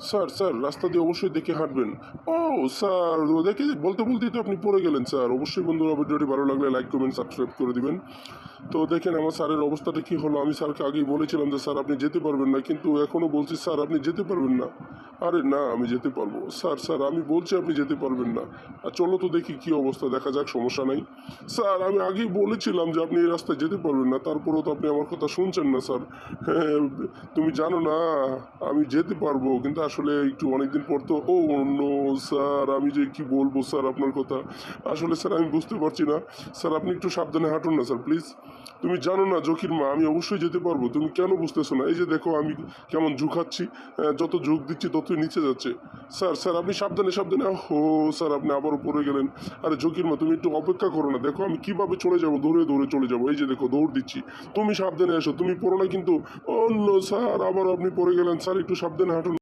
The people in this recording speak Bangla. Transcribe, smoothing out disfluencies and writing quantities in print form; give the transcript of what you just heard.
স্যার স্যার রাস্তা দিয়ে অবশ্যই দেখে হাঁটবেন। ও স্যার, দেখে বলতে বলতেই তো আপনি পড়ে গেলেন স্যার। অবশ্যই বন্ধুরা ভিডিওটি ভালো লাগলে লাইক কমেন্ট সাবস্ক্রাইব করে দিবেন। তো দেখেন আমার স্যারের অবস্থাটা কী হলো। আমি স্যারকে আগেই বলেছিলাম যে স্যার আপনি যেতে পারবেন না, কিন্তু এখনও বলছি স্যার আপনি যেতে পারবেন না। আরে না, আমি যেতে পারবো স্যার। স্যার আমি বলছি আপনি যেতে পারবেন না। আর চলো তো দেখি কী অবস্থা, দেখা যাক, সমস্যা নাই। স্যার আমি আগেই বলেছিলাম যে আপনি এই রাস্তায় যেতে পারবেন না, তারপরেও তো আপনি আমার কথা শুনছেন না স্যার। হ্যাঁ, তুমি জানো না আমি যেতে পারবো, কিন্তু আসলে একটু অনেকদিন পর তো। ও নো স্যার, আমি যে কি বলবো স্যার আপনার কথা। আসলে স্যার আমি বুঝতে পারছি না। স্যার আপনি একটু সাবধানে হাঁটুন না স্যার প্লিজ। তুমি জানো না জকির মা, আমি অবশ্যই যেতে পারবো। তুমি কেন বুঝতেছো না? এই যে দেখো আমি কেমন ঝুঁকাচ্ছি, যত ঝুঁক দিচ্ছি ততই নিচে যাচ্ছে। স্যার স্যার আপনি সাবধানে সাবধানে। হো স্যার আপনি আবারও পড়ে গেলেন। আরে জকির মা তুমি একটু অপেক্ষা করো না, দেখো আমি কিভাবে চলে যাবো, দৌড়ে দৌড়ে চলে যাবো। এই যে দেখো দৌড় দিচ্ছি। তুমি সাবধানে এসো, তুমি পড়ো না কিন্তু। অন্য স্যার আবার আপনি পড়ে গেলেন। স্যার একটু সাবধানে হাঁটুন।